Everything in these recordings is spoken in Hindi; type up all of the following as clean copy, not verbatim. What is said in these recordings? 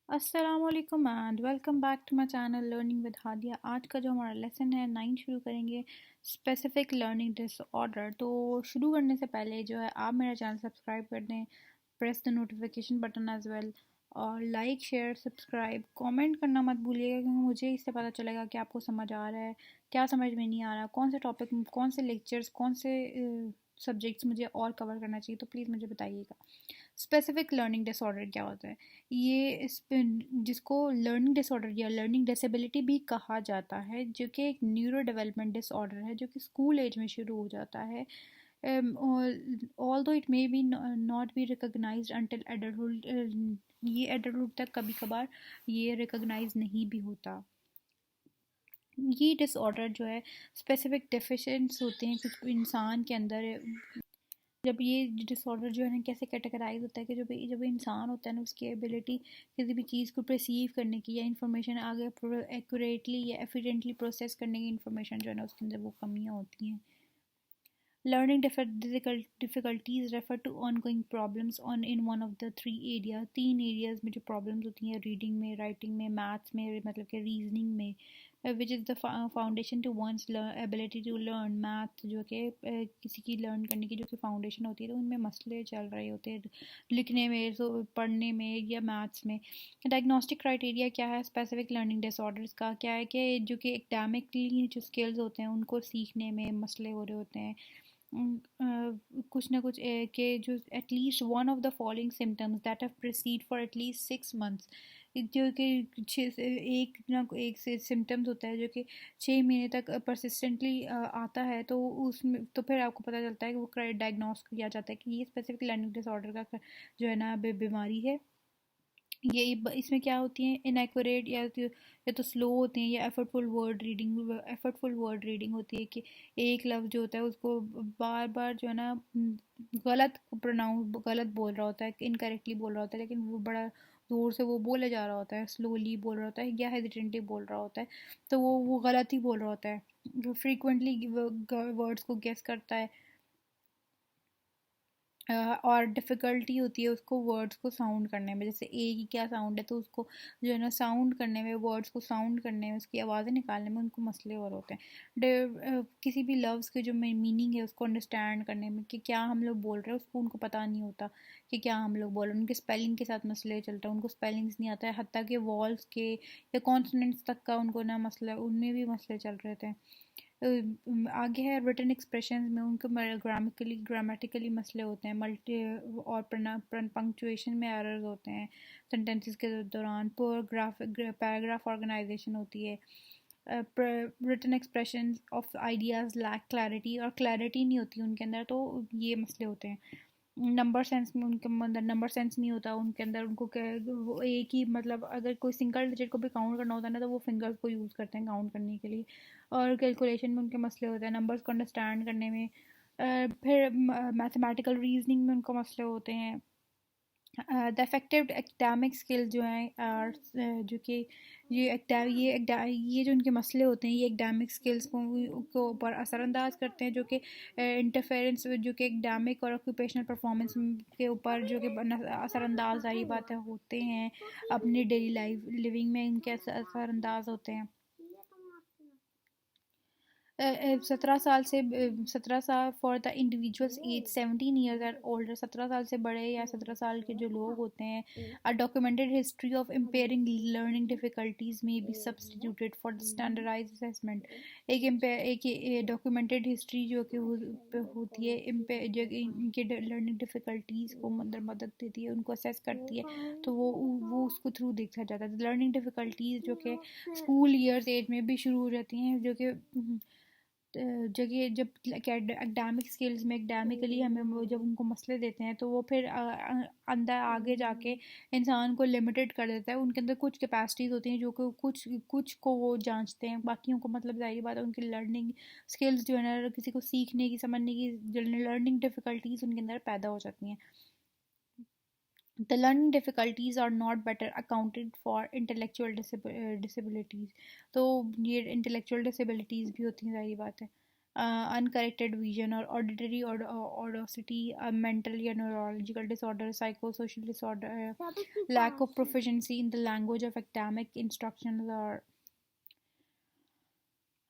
अस्सलामुअलैकुम and welcome back to my channel learning with Hadia. आज का जो हमारा लेसन है 9 शुरू करेंगे स्पेसिफिक लर्निंग डिसऑर्डर। तो शुरू करने से पहले जो है आप मेरा चैनल सब्सक्राइब कर दें, press the notification button as well, और लाइक शेयर सब्सक्राइब कमेंट करना मत भूलिएगा, क्योंकि मुझे इससे पता चलेगा कि आपको समझ आ रहा है, क्या समझ में नहीं आ रहा, कौन से टॉपिक, कौन से लेक्चर्स, कौन से सब्जेक्ट्स मुझे और कवर करना चाहिए। तो प्लीज़ मुझे बताइएगा। स्पेसिफिक लर्निंग डिसऑर्डर क्या होता है? ये जिसको लर्निंग डिसऑर्डर या लर्निंग डिसेबिलिटी भी कहा जाता है, जो कि एक न्यूरो डेवलपमेंट डिसऑर्डर है, जो कि स्कूल एज में शुरू हो जाता है। Although it may be not be recognized until adulthood, ये एडल्टहुड तक कभी कभार ये रिकॉग्नाइज नहीं भी होता। ये डिसऑर्डर जो है स्पेसिफिक डेफिशिएंट्स होते हैं कुछ इंसान के अंदर। जब ये डिसऑर्डर जो है ना कैसे कैटेगराइज होता है कि जब इंसान होता है ना, उसकी एबिलिटी किसी भी चीज़ को परसीव करने की या इंफॉर्मेशन आगे एक्यूरेटली या एफिडेंटली प्रोसेस करने की इंफॉर्मेशन जो है ना उसके अंदर वो कमियाँ होती हैं। Learning difficulties refer to ongoing problems on in one of the three area. तीन एरियाज में जो प्रॉब्लम्स होती हैं, रीडिंग में, राइटिंग में, मैथ्स में, मतलब कि रीजनिंग में, which is the foundation to one's ability to learn. Math जो कि किसी की लर्न करने की जो कि फाउंडेशन होती है, तो उनमें मसले चल रहे होते हैं लिखने में, पढ़ने में या मैथ्स में। डायग्नोस्टिक क्राइटेरिया क्या है स्पेसिफिक लर्निंग डिसऑर्डर्स का? क्या है कि जो कि एकेडमिकली जो स्किल्स होते हैं उनको सीखने में मसले हो रहे होते हैं। कुछ ना कुछ के जो at least one of the following symptoms that have preceded for at least 6 months, जो कि एक से सिम्टम्स होता है जो कि 6 महीने तक परसिस्टेंटली आता है, तो उसमें तो फिर आपको पता चलता है कि वो डायग्नोस किया जाता है कि ये स्पेसिफिक लर्निंग डिसऑर्डर का जो है ना बीमारी है। ये इसमें क्या होती हैं, इनएक्यूरेट या तो स्लो होते हैं, या एफर्टफुल वर्ड रीडिंग होती है कि एक लफ्ज़ जो होता है उसको बार बार जो है ना गलत प्रोनाउंस, गलत बोल रहा होता है, इनकरेक्टली बोल रहा होता है, लेकिन वो बड़ा ज़ोर से वो बोले जा रहा होता है, स्लोली बोल रहा होता है या हेजिटेंटली बोल रहा होता है, तो वो गलत ही बोल रहा होता है। जो फ्रीक्वेंटली वर्ड्स को गेस करता है, और डिफ़िकल्टी होती है उसको वर्ड्स को साउंड करने में। जैसे ए की क्या साउंड है, तो उसको जो है ना साउंड करने में, वर्ड्स को साउंड करने में, उसकी आवाज़ें निकालने में उनको मसले और होते हैं। किसी भी लफ्ज़ के जो मीनिंग है उसको अंडरस्टैंड करने में कि क्या हम लोग बोल रहे हैं, उसको उनको पता नहीं होता कि क्या हम लोग बोल रहे हैं। उनके स्पेलिंग के साथ मसले चलते हैं, उनको स्पेलिंग्स नहीं आता है, हत्ता कि वॉल्स के या कॉन्सोनेंट्स तक का उनको ना मसला, उनमें भी मसले चल रहे थे। आगे है रिटन एक्सप्रेशन में उनको ग्रामेटिकली मसले होते हैं, मल्टी और पंक्चुएशन में एरर्स होते हैं सेंटेंसेस के दौरान, पुअर पैराग्राफ ऑर्गेनाइजेशन होती है, written expression of ideas lack clarity, और क्लैरिटी नहीं होती उनके अंदर, तो ये मसले होते हैं। नंबर सेंस में उनके अंदर नंबर सेंस नहीं होता उनके अंदर, उनको वो एक ही, मतलब अगर कोई सिंगल डिजिट को भी काउंट करना होता है ना, तो वो फिंगर्स को यूज़ करते हैं काउंट करने के लिए। और कैलकुलेशन में उनके मसले होते हैं, नंबर्स को अंडरस्टैंड करने में। फिर मैथमेटिकल रीजनिंग में उनको मसले होते हैं। द इफेक्टिव एकेडमिक स्किल जो हैं, और जो कि ये जो उनके मसले होते हैं, ये एकेडमिक स्किल्स को ऊपर असरअंदाज करते हैं, जो कि इंटरफेरेंस जो कि एकेडमिक और ऑक्यूपेशनल परफॉर्मेंस के ऊपर जो कि असरअंदाज, सारी बातें होते हैं, अपनी डेली लाइफ लिविंग में इनके असरअंदाज होते हैं। 17 साल for the individuals age 17 years and older, 17 साल से बड़े या 17 साल के जो लोग होते हैं। A documented history of impairing learning difficulties में be substituted for standardize assessment. एक डॉक्यूमेंटेड हिस्ट्री जो कि होती है जो कि इनके लर्निंग डिफिकल्टीज को मदद देती है, उनको असेस करती है, तो वो उसको थ्रू देखा जाता है। लर्निंग डिफिकल्टीज जो कि स्कूल ईयर्स एज में भी शुरू हो जाती हैं, जो कि जगह जब एकेडमिक स्किल्स में एकेडमिकली हमें जब उनको मसले देते हैं, तो वो फिर अंदर आगे जाके इंसान को लिमिटेड कर देता है। उनके अंदर कुछ कैपेसिटीज़ होती हैं जो कि कुछ कुछ को वो जांचते हैं, बाकियों को मतलब ज़ाहिर बात है उनकी लर्निंग स्किल्स जो है ना, किसी को सीखने की, समझने की लर्निंग डिफ़िकल्टीज उनके अंदर पैदा हो जाती हैं। The learning difficulties are not better accounted for intellectual disabilities, तो ये intellectual disabilities भी होती हैं, ज़ाहिर बात है। अनकरेक्टेड विजन और ऑडिटरी ऑडोसिटी, मेंटल या neurological disorder, psychosocial disorder, lack of proficiency in the language of academic instructions और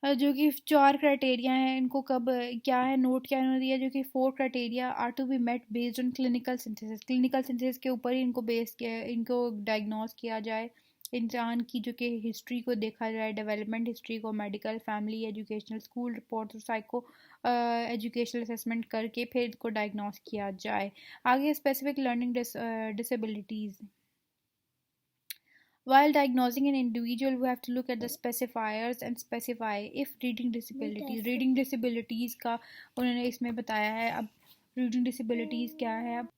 जो कि 4 क्राइटेरिया हैं, इनको कब क्या है नोट क्या इन्होंने दिया, जो कि 4 criteria are to be met based on clinical synthesis के ऊपर ही इनको बेस किया, इनको डायग्नोस किया जाए, इंसान की जो कि हिस्ट्री को देखा जाए, डेवलपमेंट हिस्ट्री को, medical, family, educational, school reports और साइको एजुकेशनल असेसमेंट करके फिर इनको डायग्नोस किया जाए। आगे specific learning disabilities. While diagnosing an individual, we have to look at the specifiers and specify if reading disabilities का उन्होंने इसमें बताया है। अब रीडिंग डिसेबिलिटीज़ क्या है? अब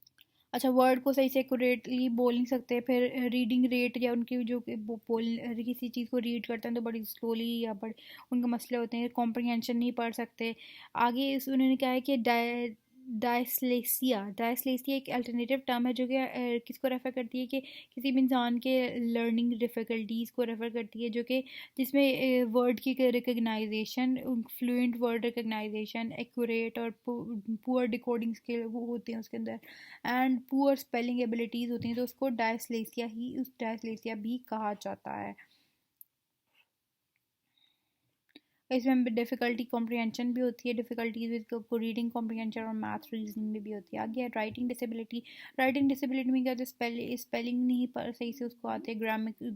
अच्छा, वर्ड को सही से एक्यूरेटली बोल नहीं सकते, फिर रीडिंग रेट या उनकी जो बोल किसी चीज़ को रीड करते हैं तो बड़ी स्लोली या बड़े उनके मसले होते हैं, कॉम्प्रिहेंशन नहीं पढ़ सकते। आगे इस उन्होंने कहा है कि डायस्लेसिया एक अल्टरनेटिव टर्म है जो कि किसको रेफ़र करती है कि किसी भी इंसान के लर्निंग डिफ़िकल्टीज़ को रेफ़र करती है, जो कि जिसमें वर्ड की recognisation, fluent word recognisation, accurate और पुअर डिकोडिंग स्किल वो होती हैं उसके अंदर, एंड पुअर स्पेलिंग एबिलिटीज़ होती हैं, तो उसको डायस्लेसिया भी कहा जाता है। इसमें डिफ़िकल्टी कॉम्प्रिहेंशन भी होती है, डिफ़िकल्टीज विद रीडिंग कॉम्प्रिहेंशन और मैथ रीजनिंग में भी होती है। आगे राइटिंग डिसेबिलिटी में क्या होता है, स्पेलिंग नहीं पर सही से उसको आते हैं,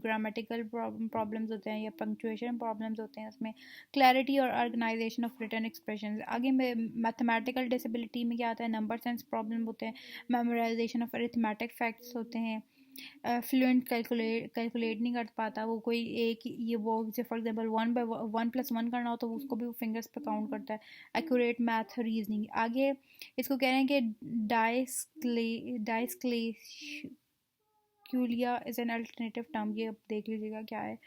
ग्रामेटिकल प्रॉब्लम्स होते हैं या पंक्चुएशन प्रॉब्लम्स होते हैं उसमें, क्लैरिटी और ऑर्गेनाइजेशन ऑफ रिटन एक्सप्रेशन। आगे मैथमेटिकल डिसेबिलिटी में क्या आता है, नंबर सेंस प्रॉब्लम होते हैं, मेमोराइजेशन ऑफ अरिथमेटिक फैक्ट्स होते हैं, फ्लुएंट कैलकुलेट नहीं कर पाता वो, कोई एक ये वो जैसे फॉर एग्जांपल 1+1 करना हो तो उसको भी वो फिंगर्स पे काउंट करता है, एक्यूरेट मैथ रीजनिंग। आगे इसको कह रहे हैं कि डायस्क्लेक्यूलिया इज़ एन अल्टरनेटिव टर्म, ये अब देख लीजिएगा क्या है।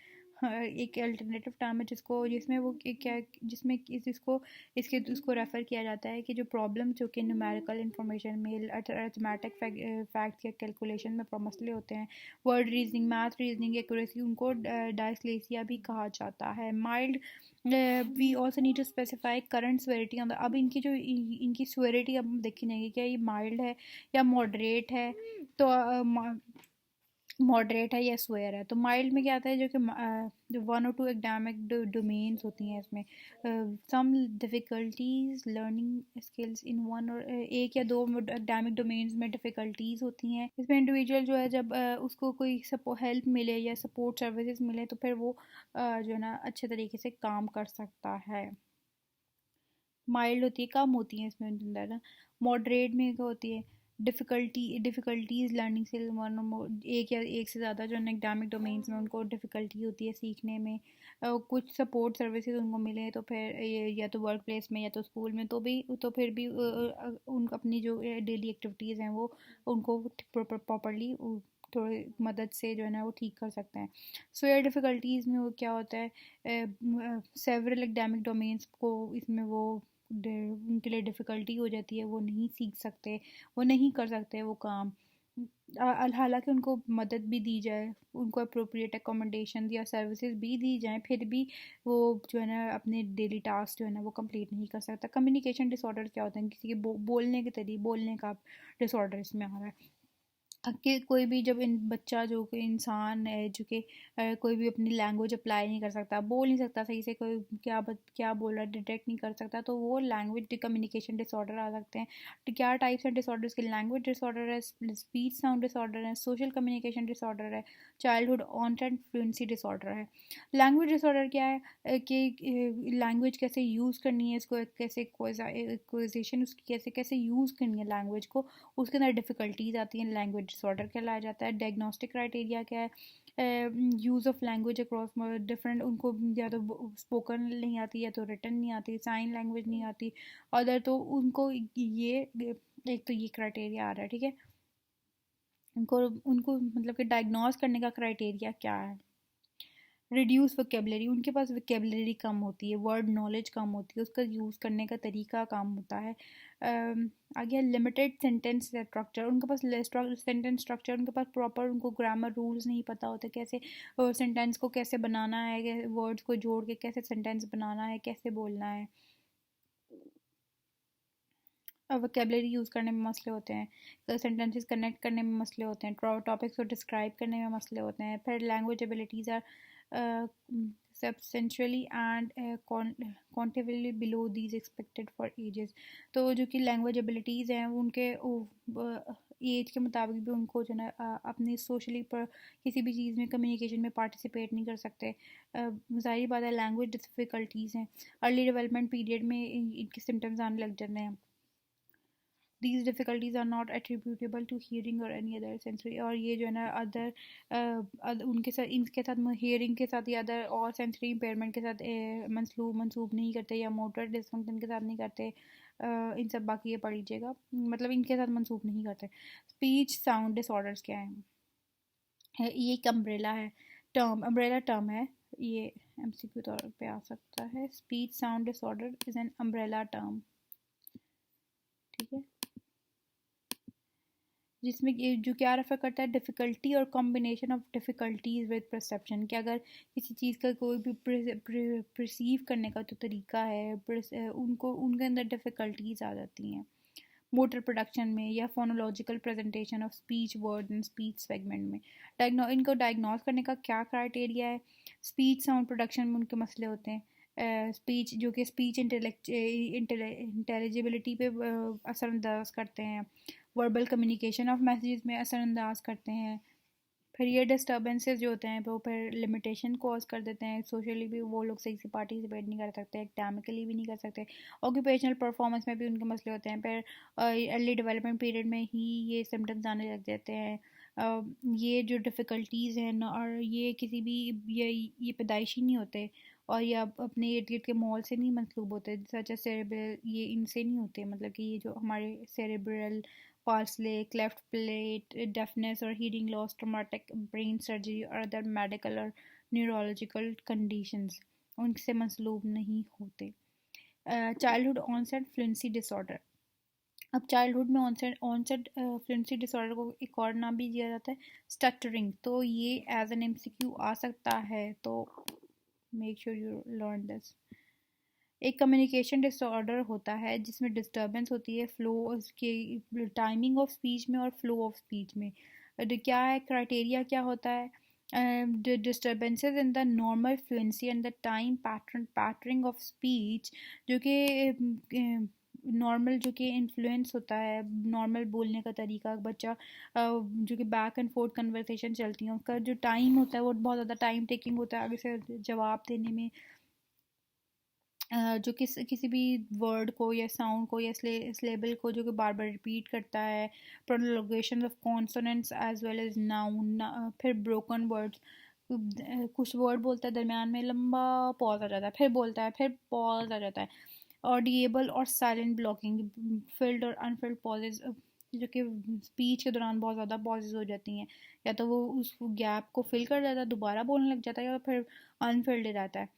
एक अल्टरनेटिव टर्म है जिसमें वो क्या जिसमें इसको इसके उसको रेफ़र किया जाता है कि जो प्रॉब्लम जो कि न्यूमेरिकल इंफॉर्मेशन में, अरिथमेटिक फैक्ट या कैलकुलेशन में मसले होते हैं, word reasoning, math reasoning, accuracy, उनको डायस्लेसिया भी कहा जाता है। Mild we also need to specify current severity on the, अब इनकी स्वेरिटी अब देखेंगे क्या ये माइल्ड है या मॉडरेट है, तो मॉडरेट है या स्वेयर है। तो माइल्ड में क्या आता है, जो कि जो 1 और 2 एकेडमिक डोमेन्स होती हैं इसमें, सम डिफ़िकल्टीज लर्निंग स्किल्स इन 1 और 1 या 2 एकेडमिक डोमेन्स में डिफ़िकल्टीज होती हैं। इसमें इंडिविजुअल जो है जब उसको कोई हेल्प मिले या सपोर्ट सर्विसेज मिले तो फिर वो जो है ना अच्छे तरीके से काम कर सकता है। माइल्ड होती है, कम होती हैं इसमें अंदर। मॉडरेट में क्या होती है, डिफ़िकल्टीज़ लर्निंग से एक या एक से ज़्यादा जो एकेडमिक डोमेन्स में उनको डिफ़िकल्टी होती है सीखने में, कुछ सपोर्ट सर्विसेज उनको मिले तो फिर या तो वर्क प्लेस में या तो स्कूल में, तो फिर भी उन अपनी जो डेली एक्टिविटीज़ हैं वो उनको प्रॉपरली थोड़ी मदद से जो है ना वो ठीक कर सकते हैं। स्वेयर डिफ़िकल्टीज़ में वो क्या होता है, सेवरल एकेडमिक डोमेन्स को इसमें वो उनके लिए डिफ़िकल्टी हो जाती है, वो नहीं सीख सकते, वो नहीं कर सकते वो काम, हालांकि उनको मदद भी दी जाए, उनको अप्रोप्रिएट अकोमोडेशन या सर्विसेज भी दी जाए, फिर भी वो जो है ना अपने डेली टास्क जो है ना वो कंप्लीट नहीं कर सकता। कम्युनिकेशन डिसऑर्डर क्या होता है, किसी के बोलने के तरीके, बोलने का डिसऑर्डर इसमें आ रहा है कि कोई भी जब बच्चा जो कि इंसान है जो कि कोई भी अपनी लैंग्वेज अप्लाई नहीं कर सकता, बोल नहीं सकता सही से, कोई क्या बोल रहा है डिटेक्ट नहीं कर सकता, तो वो लैंग्वेज कम्युनिकेशन डिसऑर्डर आ सकते हैं। तो क्या टाइप्स हैं डिसऑर्डर्स के, लैंग्वेज डिसऑर्डर है, स्पीच साउंड डिसऑर्डर है, सोशल कम्युनिकेशन डिसऑर्डर है, चाइल्डहुड ऑनसेट फ्लुएंसी डिसऑर्डर है। लैंग्वेज डिसऑर्डर क्या है कि लैंग्वेज कैसे यूज़ करनी है, इसको कैसे एक्विजिशन उसकी कैसे कैसे यूज़ करनी है लैंग्वेज को, उसके अंदर डिफ़िकल्टीज आती हैं, लैंग्वेज डिसऑर्डर कहलाया जाता है। डायग्नोस्टिक क्राइटेरिया क्या है, use of language across different, उनको या तो स्पोकन नहीं आती या तो रिटन नहीं आती, साइन लैंग्वेज नहीं आती, अदर तो उनको ये एक तो ये क्राइटेरिया आ रहा है, ठीक है। उनको उनको मतलब कि डायग्नोस करने का क्राइटेरिया क्या है, रिड्यूस वोकेबलरी, उनके पास वोकेबलरी कम होती है, वर्ड नॉलेज कम होती है, उसका यूज़ करने का तरीका कम होता है। आगे लिमिटेड सेंटेंस स्ट्रक्चर, उनके पास सेंटेंस स्ट्रक्चर, उनके पास प्रॉपर उनको ग्रामर रूल्स नहीं पता होते, कैसे सेंटेंस को कैसे बनाना है, वर्ड्स को जोड़ के कैसे सेंटेंस बनाना है, कैसे बोलना है। वोकेबलरी यूज़ करने में मसले होते हैं, सेंटेंसेस कनेक्ट करने में मसले होते हैं, टॉपिक्स को डिस्क्राइब करने में मसले होते हैं। फिर language abilities are substantially and quantitably below these expected for ages। तो जो कि लैंग्वेज एबिलिटीज़ हैं उनके एज के मुताबिक भी उनको जो है अपनी सोशली पर किसी भी चीज़ में कम्युनिकेशन में पार्टिसिपेट नहीं कर सकते। ज़ाहिर बात है लैंग्वेज डिफ़िकल्टीज़ हैं, अर्ली डेवलपमेंट पीरियड में इनके सिम्टम्स आने लग जाते हैं। These difficulties are not attributable to hearing or any other sensory। और ये जो है ना उनके साथ इनके साथ hearing के साथ या अदर और sensory impairment के साथ मंसूब नहीं करते, या मोटर डिसफंक्शन के साथ नहीं करते। इन सब बाकी ये पढ़ लीजिएगा, मतलब इनके साथ मंसूब नहीं करते। स्पीच साउंड डिसऑर्डर्स क्या है ये एक अम्ब्रेला टर्म है, ये एमसीक्यू तौर पे आ सकता है। Speech sound disorder is an umbrella term, ठीक है, जिसमें जो क्या रेफर करता है डिफ़िकल्टी और combination of difficulties with perception, कि अगर किसी चीज़ का कोई भी परसीव करने का जो तरीका है उनको उनके अंदर डिफ़िकल्टीज आ जाती हैं। मोटर प्रोडक्शन में या phonological presentation of speech word and speech segment में इनको डायग्नोज करने का क्या क्राइटेरिया है। स्पीच साउंड प्रोडक्शन में उनके मसले होते हैं, स्पीच जो कि स्पीच इंटेलिजिबिलिटी पे असरअंदाज करते हैं, वर्बल कम्युनिकेशन ऑफ मैसेजेस में असरअंदाज करते हैं। फिर ये डिस्टर्बेंसेस जो होते हैं वो फिर लिमिटेशन कॉज कर देते हैं, सोशली भी वो लोग सही से पार्टिसिपेट नहीं कर सकते, एकेडमिकली भी नहीं कर सकते, ऑक्यूपेशनल परफॉर्मेंस में भी उनके मसले होते हैं। फिर अर्ली डेवलपमेंट पीरियड में ही ये सिम्टम्स आने लग जाते हैं। ये जो डिफ़िकल्टीज़ हैं और ये किसी भी ये पैदाइशी नहीं होते, और ये अपने इर्द गिर्द के माहौल से नहीं मतलूब होते, सच एज सेरेब्रल, ये इनसे नहीं होते, मतलब कि ये जो हमारे cerebral palsy, cleft palate, deafness और hearing loss, traumatic brain surgery और अदर मेडिकल और न्यूरोलॉजिकल कंडीशंस उनसे मसलूब नहीं होते। Childhood onset fluency disorder. अब चाइल्डहुड में ऑनसेट फ्लुएंसी डिसऑर्डर को एक और नाम भी दिया जाता है स्टटरिंग, तो ये एज एन एमसीक्यू आ सकता है, तो make sure you learn this. एक कम्युनिकेशन डिसऑर्डर होता है जिसमें डिस्टर्बेंस होती है फ्लो के टाइमिंग ऑफ स्पीच में और फ्लो ऑफ स्पीच में। क्या है क्राइटेरिया, क्या होता है, disturbances in the normal fluency and the time patterning of speech, जो कि नॉर्मल जो कि इन्फ्लुएंस होता है नॉर्मल बोलने का तरीका, बच्चा जो कि बैक एंड फोर्थ कन्वर्सेशन चलती हैं उसका जो टाइम होता है वो बहुत ज़्यादा टाइम टेकिंग होता है आगे से जवाब देने में, जो किसी भी वर्ड को या साउंड को या स्लेबल को जो कि बार बार रिपीट करता है, prolongation of consonants as well as noun. फिर ब्रोकन वर्ड्स, कुछ वर्ड बोलता है दरमियान में लंबा पॉज आ जाता है, फिर बोलता है फिर पॉज आ जाता है। ऑडिएबल और साइलेंट ब्लॉकिंग, फिल्ड और अनफिल्ड पॉजेज, जो कि स्पीच के दौरान बहुत ज़्यादा पॉजेज हो जाती हैं, या तो वो उस गैप को फिल कर देता है दोबारा बोलने लग जाता है, या फिर अनफिल्ड रहता है।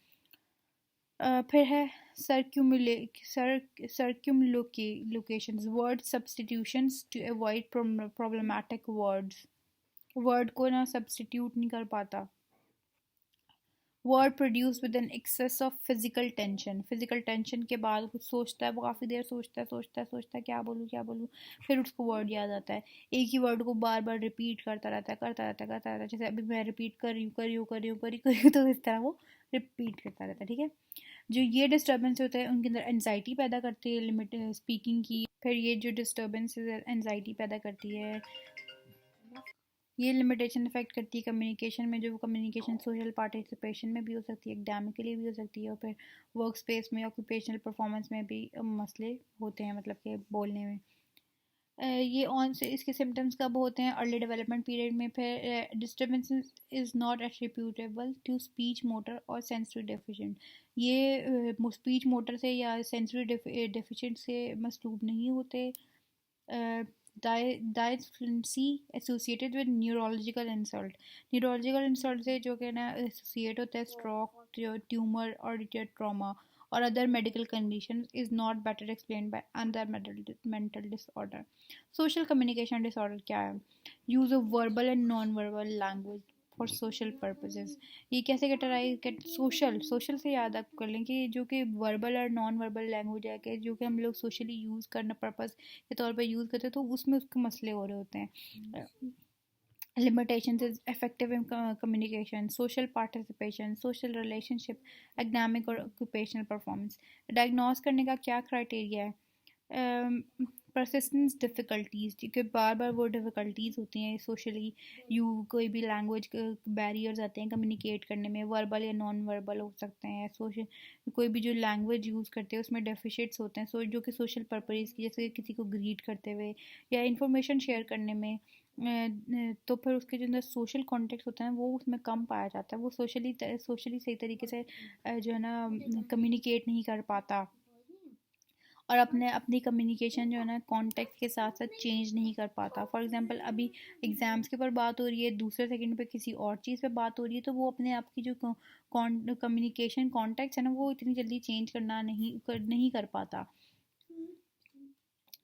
फिर है circumlocutions, word substitutions to avoid problematic words, word को ना सब्सटीट्यूट नहीं कर पाता। Word produce with an excess of physical tension के बाद कुछ सोचता है, वो काफ़ी देर सोचता है क्या बोलूँ, फिर उसको वर्ड याद आता है, एक ही वर्ड को बार बार रिपीट करता रहता है, जैसे अभी मैं रिपीट कर रही हूँ तो इस तरह वो रिपीट करता रहता है, ठीक है। जो ये डिस्टर्बेंस होता है उनके अंदर एनजाइटी पैदा करती है लिमिट स्पीकिंग की। फिर ये जो डिस्टर्बेंस एनजाइटी पैदा करती है, ये लिमिटेशन इफेक्ट करती है कम्युनिकेशन में, जो कम्युनिकेशन सोशल पार्टिसिपेशन में भी हो सकती है, एकेडमिकली भी हो सकती है, और फिर वर्क स्पेस में ऑक्यूपेशनल परफॉर्मेंस में भी मसले होते हैं, मतलब कि बोलने में। ये ऑन से इसके सिम्टम्स कब होते हैं, अर्ली डेवलपमेंट पीरियड में। फिर disturbance is not attributable to speech motor और सेंसरी डेफिशिएंट, ये स्पीच मोटर से या सेंसरी डेफिशिएंट से मसलूब नहीं होते। Dysfluency associated with neurological insult से जो कि ना एसोसिएट होता है स्ट्रोक, ट्यूमर और ट्रॉमा और other medical condition is not better explain by other mental disorder. Social communication disorder क्या है, use of verbal and non verbal language, for social purposes. ये कैसे कैटेगराइज, सोशल से याद आप कर लें कि जो कि वर्बल और नॉन वर्बल लैंग्वेज है कि जो कि हम लोग सोशली यूज़ करना पर्पज़ के तौर पर यूज़ करते हैं, तो उसमें उसके मसले हो रहे होते हैं। limitations is effective in communication, social participation, social relationship, academic और occupational performance। डायग्नोस करने का क्या क्राइटेरिया है? परसिस्टेंस डिफ़िकल्टीज़, क्योंकि बार बार वो डिफ़िकल्टीज़ होती हैं सोशली, कोई भी लैंग्वेज बैरियर्स आते हैं कम्युनिकेट करने में, वर्बल या नॉन वर्बल हो सकते हैं। सोशल कोई भी जो लैंग्वेज यूज़ करते हैं उसमें डेफिशिट्स होते हैं, जो कि सोशल पर्पज़ की, जैसे किसी को ग्रीट करते हुए या इंफॉर्मेशन शेयर करने में। तो फिर उसके जो अंदर सोशल कॉन्टेक्ट होता है वो उसमें कम पाया जाता है, वो सोशली सही तरीके से जो है ना कम्युनिकेट नहीं कर पाता, और अपनी कम्युनिकेशन जो है ना कॉन्टेक्ट के साथ साथ चेंज नहीं कर पाता। फॉर एग्जांपल अभी एग्ज़ाम्स के ऊपर बात हो रही है, दूसरे सेकंड पे किसी और चीज़ पे बात हो रही है, तो वो अपने आप की जो कम्युनिकेशन कॉन्टेक्ट है ना वो इतनी जल्दी चेंज नहीं कर पाता।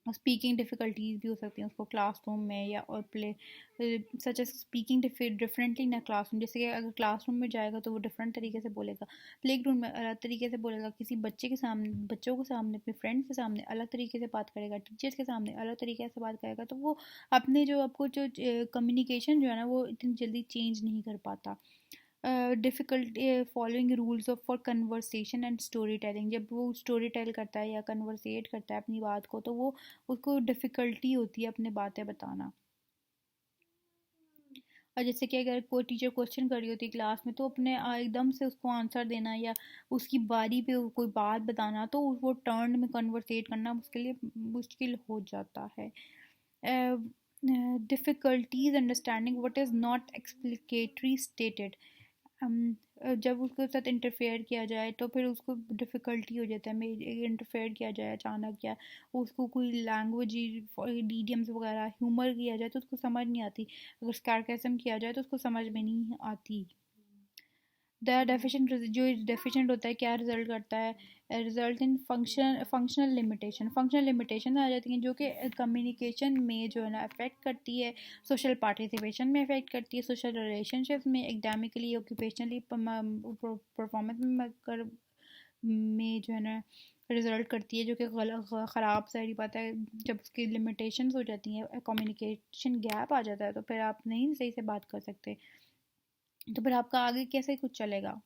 स्पीकिंग डिफ़िकल्टीज भी हो सकती हैं उसको क्लासरूम में, या और play such as speaking differently ना क्लासरूम, जैसे कि अगर क्लासरूम में जाएगा तो वो डिफरेंट तरीके से बोलेगा, प्ले ग्राउंड में अलग तरीके से बोलेगा, किसी बच्चों के सामने, अपने फ्रेंड्स के सामने अलग तरीके से बात करेगा, टीचर्स के सामने अलग तरीके से बात करेगा, तो वो अपने जो आपको जो कम्युनिकेशन जो है ना वो इतनी जल्दी चेंज नहीं कर पाता। Difficult following rules of for conversation and story telling, जब वो स्टोरी टेल करता है या कन्वर्सेट करता है अपनी बात को, तो वो उसको डिफ़िकल्टी होती है अपने बातें बताना। और जैसे कि अगर कोई टीचर क्वेश्चन कर रही होती है क्लास में, तो अपने एकदम से उसको आंसर देना या उसकी बारी पे कोई बात बताना, तो वो टर्न में कन्वर्सेट करना उसके लिए मुश्किल हो जाता है। Difficulties understanding what is not explicitly stated, जब उसके साथ इंटरफेयर किया जाए तो फिर उसको डिफ़िकल्टी हो जाता है, इंटरफेयर किया जाए अचानक, या उसको कोई लैंग्वेज इडियम्स वगैरह ह्यूमर किया जाए तो उसको समझ नहीं आती, अगर स्कारकेज़म किया जाए तो उसको समझ में नहीं आती। द डेफिशिएंट, जो डेफिशिएंट होता है क्या रिजल्ट करता है? रिजल्ट इन फंक्शनल लिमिटेशन आ जाती हैं, जो कि कम्युनिकेशन में जो है ना अफेक्ट करती है, सोशल पार्टिसिपेशन में अफेक्ट करती है, सोशल रिलेशनशिप्स में, एकेडमिकली ऑक्यूपेशनली परफॉर्मेंस में जो है ना रिजल्ट करती है, जो कि ख़राब सारी बात है। जब उसकी लिमिटेशंस हो जाती हैं, कम्युनिकेशन गैप आ जाता है, तो फिर आप नहीं सही से बात कर सकते, तो फिर आपका आगे कैसे कुछ चलेगा।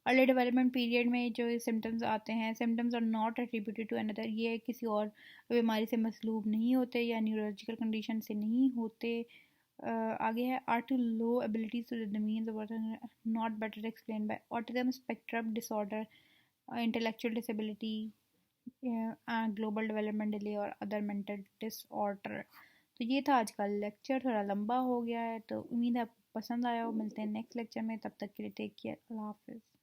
अर्ली डेवलपमेंट पीरियड में जो सिम्टम्स आते हैं, symptoms are not attributed to another, ये किसी और बीमारी से मसलूब नहीं होते या न्यूरोलॉजिकल कंडीशन से नहीं होते। आगे है are to low abilities to the means not better explain by autism spectrum disorder, intellectual disability, global development delay और अदर मेंटल डिसऑर्डर। तो ये था आज का लेक्चर, थोड़ा लंबा हो गया है, तो उम्मीद है आपको पसंद आया हो। मिलते हैं नेक्स्ट लेक्चर में, तब तक के लिए टेक केयर, अल्लाह हाफिज़।